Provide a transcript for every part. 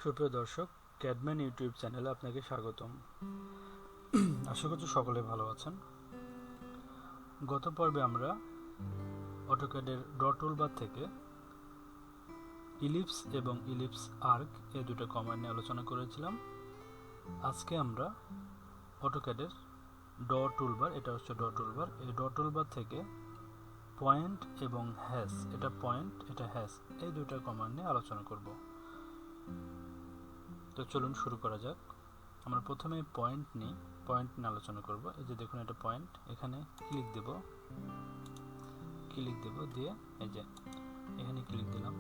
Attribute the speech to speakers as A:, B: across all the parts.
A: সুপ্রিয় দর্শক, Cadman YouTube চ্যানেলে আপনাকে স্বাগতম। আশা করছি সকলে ভালো আছেন। গত পর্বে আমরা অটোক্যাডের ড্র টুলবার থেকে ইলিপস এবং ইলিপস আর্ক এই দুটো কমান্ড নিয়ে আলোচনা করেছিলাম। আজকে আমরা অটোক্যাডের ড্র টুলবার, এটা হচ্ছে ড্র টুলবার, এই ড্র টুলবার থেকে পয়েন্ট এবং হ্যাশ, এটা পয়েন্ট এটা হ্যাশ, এই দুটো কমান্ড নিয়ে আলোচনা করব। তো চলুন শুরু করা যাক। আমরা প্রথমে পয়েন্ট নিয়ে আলোচনা করব। এই যে দেখুন, এটা পয়েন্ট, এখানে ক্লিক দেব দিয়ে এই যে এখানে ক্লিক দিলাম,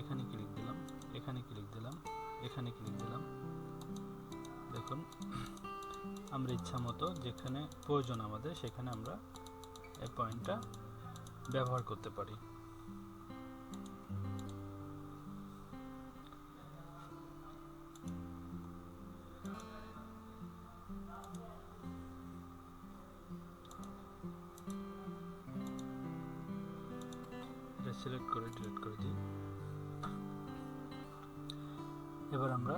A: এখানে ক্লিক দিলাম, এখানে ক্লিক দিলাম, এখানে ক্লিক দিলাম। দেখুন, আমরা ইচ্ছা মতো যেখানে প্রয়োজন আমাদের সেখানে আমরা এই পয়েন্টটা ব্যবহার করতে পারি। সিলেক্ট করে ডিলিট করে দিই। এবার আমরা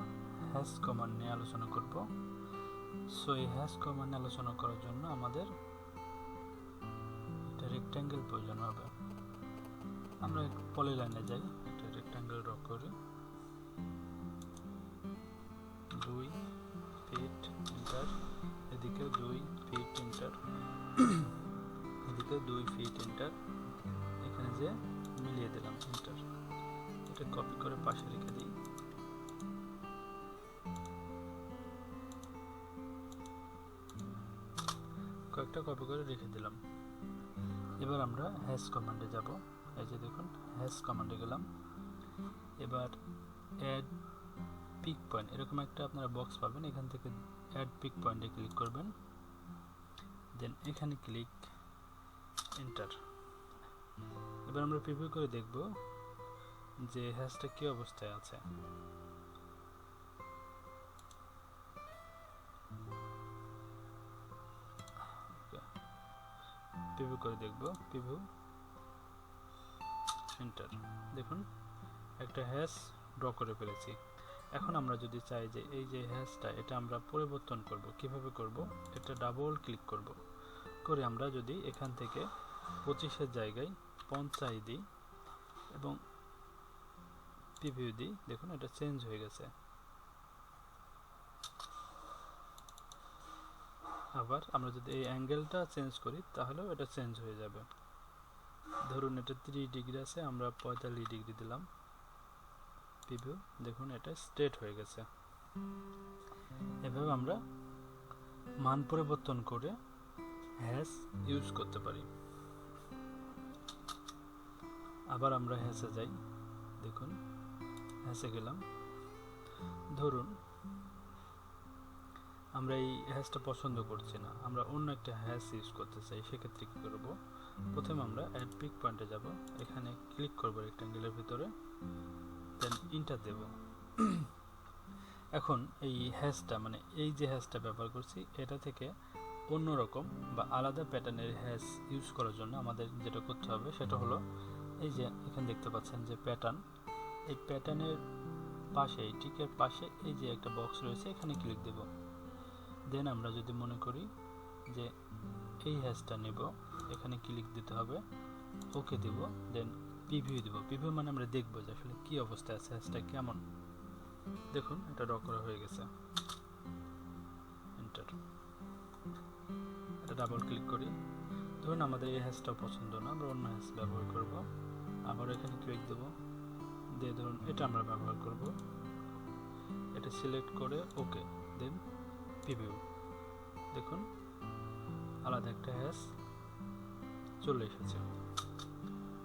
A: হ্যাশ কমান্ড নিয়ে আলোচনা করব। সো এই হ্যাশ কমান্ড নিয়ে আলোচনা করার জন্য আমাদের একটা রেক্ট্যাঙ্গেল প্রয়োজন হবে। আমরা পলিলাইনে যাই, একটা রেক্ট্যাঙ্গেল ড্র করি। 2 ফিট ইন্টার, এদিকে 2 ফিট ইন্টার, এদিকে 2 ফিট ইন্টার, এখানে যে মিলিয়ে দিলাম ইন্টার। এটা কপি করে পাশে রেখে দিই। কয়েকটা কপি করে রেখে দিলাম। এবার আমরা হ্যাশ কমান্ডে যাব। এই যে দেখুন, হ্যাশ কমান্ডে গেলাম। এবার অ্যাড পিক পয়েন্ট, এরকম একটা আপনারা বক্স পাবেন। এখান থেকে অ্যাড পিক পয়েন্টে ক্লিক করবেন, দেন এখানে ক্লিক এন্টার। এবার আমরা প্রিভিউ করে দেখব যে হ্যাশটা কি অবস্থায় আছে। প্রিভিউ করে দেখব, প্রিভিউ এন্টার। দেখুন, একটা হ্যাশ ড্র করে ফেলেছি। এখন আমরা যদি চাই যে এই যে হ্যাশটা, এটা আমরা পরিবর্তন করব, কিভাবে করব? এটা ডাবল ক্লিক করব, করে আমরা যদি এখান থেকে 25-এর জায়গায় 50 দিই এবং প্রিভিউ দিই, দেখুন এটা চেঞ্জ হয়ে গেছে। আবার আমরা যদি এই অ্যাঙ্গেলটা চেঞ্জ করি তাহলেও এটা চেঞ্জ হয়ে যাবে। ধরুন এটা 30 ডিগ্রি আছে, আমরা 45 ডিগ্রি দিলাম, প্রিভিউ, দেখুন এটা স্ট্রেট হয়ে গেছে। এভাবে আমরা মান পরিবর্তন করে হ্যাশ ইউজ করতে পারি। আবার আমরা হ্যাশে যাই, দেখুন হ্যাশে গেলাম। ধরুন আমরা এই হ্যাশটা পছন্দ করছি না, আমরা অন্য একটা হ্যাশ ইউজ করতে চাই, সেক্ষেত্রে কী করব? প্রথমে আমরা অ্যাড পিক পয়েন্টে যাব, এখানে ক্লিক করব রেক্ট্যাঙ্গেলের ভিতরে, দেন ইন্টার দেব। এখন এই হ্যাশটা, মানে এই যে হ্যাশটা ব্যবহার করছি, এটা থেকে অন্যরকম বা আলাদা প্যাটার্নের হ্যাশ ইউজ করার জন্য আমাদের যেটা করতে হবে সেটা হলো, এই যে এখানে দেখতে পাচ্ছেন যে প্যাটার্ন, এই প্যাটার্নের পাশে, এই টিকের পাশে এই যে একটা বক্স রয়েছে, এখানে ক্লিক দেব। দেন আমরা যদি মনে করি যে এই হ্যাশটা নেব, এখানে ক্লিক দিতে হবে, ওকে দেব, দেন প্রিভিউ দেব। প্রিভিউ মানে আমরা দেখব যে আসলে কি অবস্থায় আছে, হ্যাশটা কেমন। দেখুন এটা ড্র করা হয়ে গেছে, এন্টার। এটা ডাবল ক্লিক করি। ধরুন আমাদের এই হ্যাশটাও পছন্দ না, আমরা অন্য হ্যাশ ব্যবহার করব। আবার এখানে ক্লিক দেব, দিয়ে ধরুন এটা আমরা ব্যবহার করব। এটা সিলেক্ট করে ওকে, দেন প্রিভিউ। দেখুন আলাদা একটা হ্যাশ চলে এসেছে,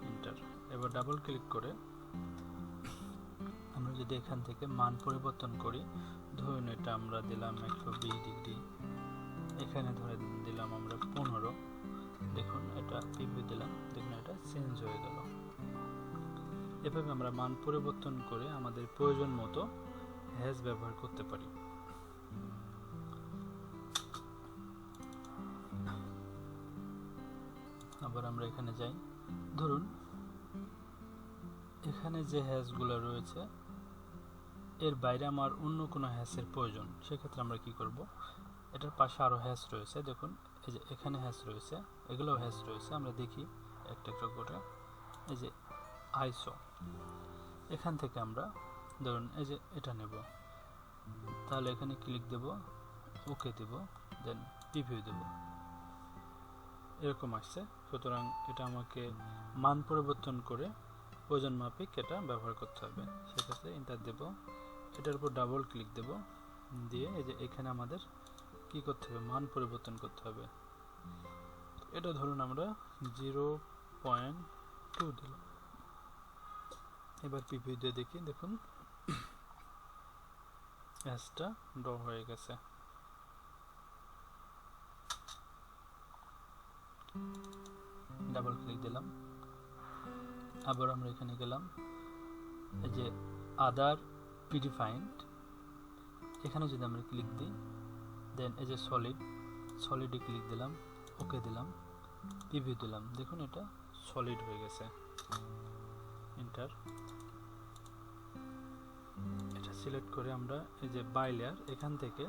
A: এন্টার। এবার ডাবল ক্লিক করে আমরা যদি এখান থেকে মান পরিবর্তন করি, ধরুন এটা আমরা দিলাম 120 ডিগ্রি, এখানে ধরে দিলাম আমরা 15, দেখুন এটা প্রিভিউ দিলাম, দেখুন এটা চেঞ্জ হয়ে গেল। এভাবে আমরা মান পরিবর্তন করে আমাদের প্রয়োজন মতো হ্যাশ ব্যবহার করতে পারি। আবার আমরা এখানে যাই, ধরুন এখানে যে হ্যাশগুলো রয়েছে এর বাইরে আমার অন্য কোনো হ্যাশের প্রয়োজন, সেক্ষেত্রে আমরা কি করব, এটার পাশে আরও হ্যাশ রয়েছে, দেখুন এই যে এখানে হ্যাশ রয়েছে, এগুলোও হ্যাশ রয়েছে, আমরা দেখি একটা একটা করে। এই যে আইসো, এখান থেকে আমরা ধরুন এই যে এটা নেব, তাহলে এখানে ক্লিক দেব, ওকে দেব, দেন প্রিভিউ দেব, এরকম আসছে। সুতরাং এটা আমাকে মান পরিবর্তন করে প্রয়োজন মাফিক এটা ব্যবহার করতে হবে, সেক্ষেত্রে এন্টার দেব, এটার উপর ডাবল ক্লিক দেব, দিয়ে এই যে এখানে আমাদের কি করতে হবে, মান পরিবর্তন করতে হবে। এটা ধরুন আমরা 0.2 দিলাম, এবার প্রিভিউ দিয়ে দেখি, দেখুন হ্যাশটা ড্র হয়ে গেছে। ডাবল ক্লিক দিলাম, আবার আমরা এখানে গেলাম, এই যে আদার প্রিডিফাইন্ড, এখানে যদি আমরা ক্লিক দিই, দেন এই যে সলিডে ক্লিক দিলাম, ওকে দিলাম, প্রিভিউ দিলাম, দেখুন এটা সলিড হয়ে গেছে। এন্টার, এটা সিলেক্ট করে আমরা এই যে বাই লেয়ার, এখান থেকে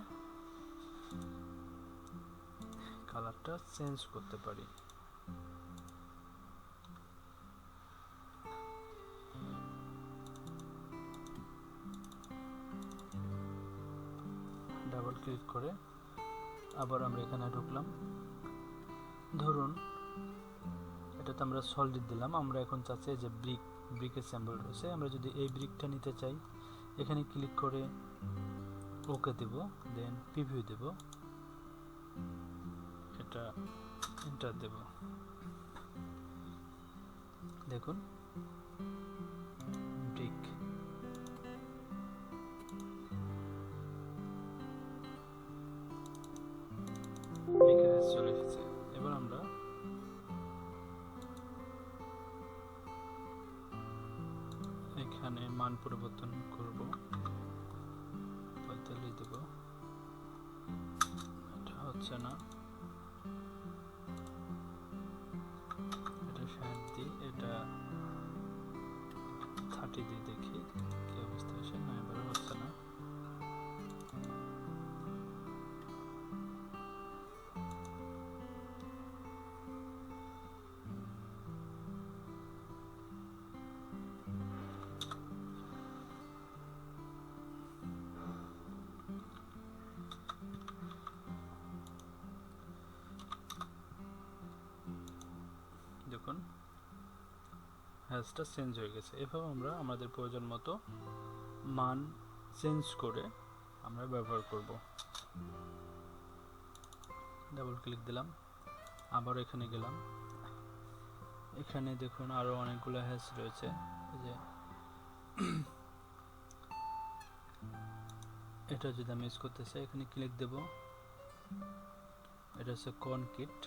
A: কালারটা চেঞ্জ করতে পারি। ডাবল ক্লিক করে আবার আমরা এখানে ঢুকলাম, ধরুন এটাতে আমরা সলিড দিলাম, আমরা এখন চাচ্ছি যে ব্রিকের স্যাম্পল রয়েছে, আমরা যদি এই ব্রিকটা নিতে চাই, এখানে ক্লিক করে ওকে দেব, দেন প্রিভিউ দেব, এটা এন্টার দেব, দেখুন ব্রিক। চলে এসেছে। এবার আমরা এখানে মান পরিবর্তন করব, 45 দেব, এটা হচ্ছে না, এটা 60 দিই, এটা 30 দিয়ে দেখি কি অবস্থা আসে। না, এবারে হচ্ছে না। দেখুন হ্যাশটা চেঞ্জ হয়ে গেছে। এভাবে আমরা আমাদের প্রয়োজন মতো মান চেঞ্জ করে আমরা ব্যবহার করব। ডাবল ক্লিক দিলাম, আবার এখানে গেলাম, এখানে দেখুন আরো অনেকগুলো হ্যাশ রয়েছে। এই যে এটা যদি আমি ইউজ করতে চাই, এখানে ক্লিক দেব, এটা হচ্ছে কনক্রিট,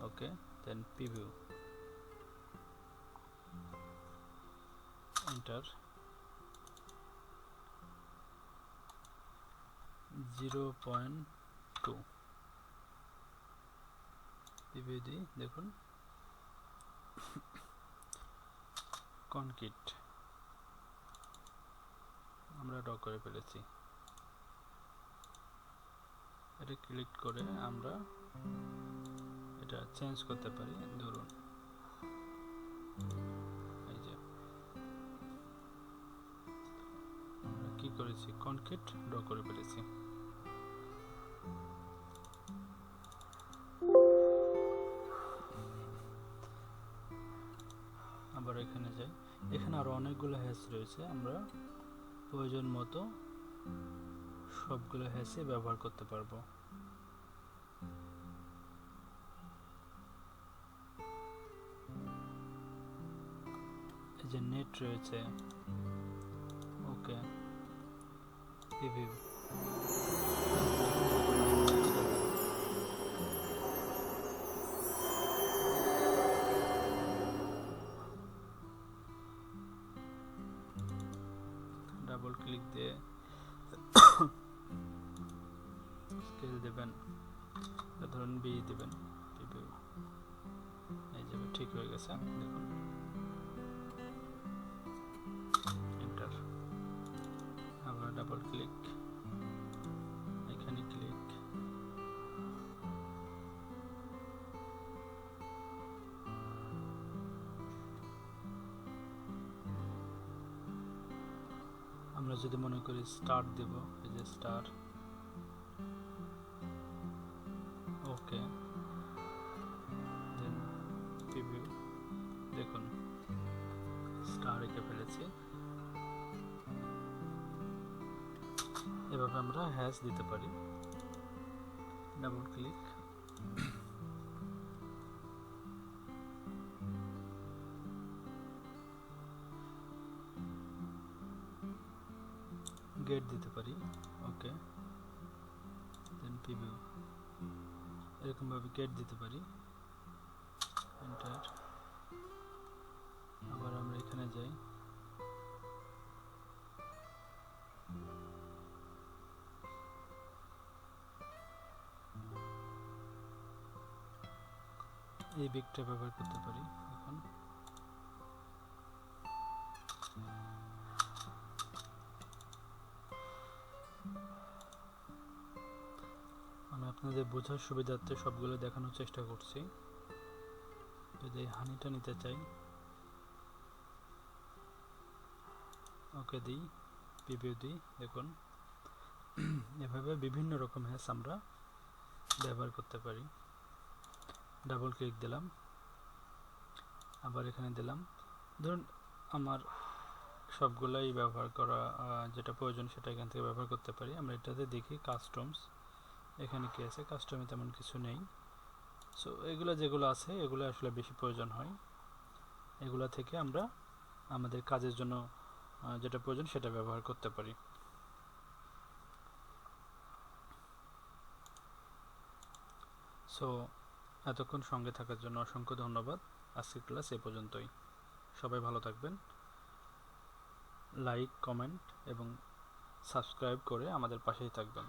A: ওকে, দেন প্রিভিউ, এন্টার, 0.2 প্রিভিউ দিই, দেখুন কনক্রিট আমরা ড্র করে ফেলেছি। এটা ক্লিক করে আমরা এটা চেঞ্জ করতে পারি, ধরুন এই যে আমরা কি করেছি, কনক্রিট ড্র করে ফেলেছি। আবার এখানে যাই, এখানে আরো অনেকগুলো হ্যাশ রয়েছে, আমরা প্রয়োজন মতো সবগুলো হ্যাশে ব্যবহার করতে পারবো। এই যে নেট রয়েছে, ওকে, প্রিভিউ, ডাবল ক্লিক দিয়ে স্কেল দেবেন, ধরুন বি দেবেন, প্রিভিউ, এই যে ঠিক হয়ে গেছে, দেখুন এন্টার। ডাবল ক্লিক, এখানে ক্লিক, আমরা যদি মনে করি স্টার দেব, এই যে স্টার, ওকে, দেন প্রিভিউ, দেখুন স্টার এঁকে ফেলেছি। এভাবে আমরা হ্যাশ দিতে পারি, ডাবল ক্লিক, গেট দিতে পারি, ওকে, দেন প্রিভিউ, এরকমভাবে গেট দিতে পারি, এন্টার। আবার আমরা এখানে যাই, এই বিগটা ব্যবহার করতে পারি। এখন আমি আপনাদের বোঝার সুবিধার্থে সবগুলো দেখানোর চেষ্টা করছি। যদি হানিটা নিতে চাই, ওকে দিই, প্রিভিউ দিই, দেখুন এভাবে বিভিন্ন রকম হ্যাশ আমরা ব্যবহার করতে পারি। ডাবল ক্লিক দিলাম, আবার এখানে দিলাম, ধরুন আমার সবগুলাই ব্যবহার করা, যেটা প্রয়োজন সেটা এখান থেকে ব্যবহার করতে পারি। আমরা এটাতে দেখি কাস্টমস, এখানে কি আছে, কাস্টমে তেমন কিছু নেই। সো এগুলো যেগুলো আছে এগুলো আসলে বেশি প্রয়োজন হয়, এগুলা থেকে আমরা আমাদের কাজের জন্য যেটা প্রয়োজন সেটা ব্যবহার করতে পারি। সো এতক্ষণ সঙ্গে থাকার জন্য অসংখ্য ধন্যবাদ। আজকের ক্লাস এ পর্যন্তই। সবাই ভালো থাকবেন। লাইক, কমেন্ট এবং সাবস্ক্রাইব করে আমাদের পাশেই থাকবেন।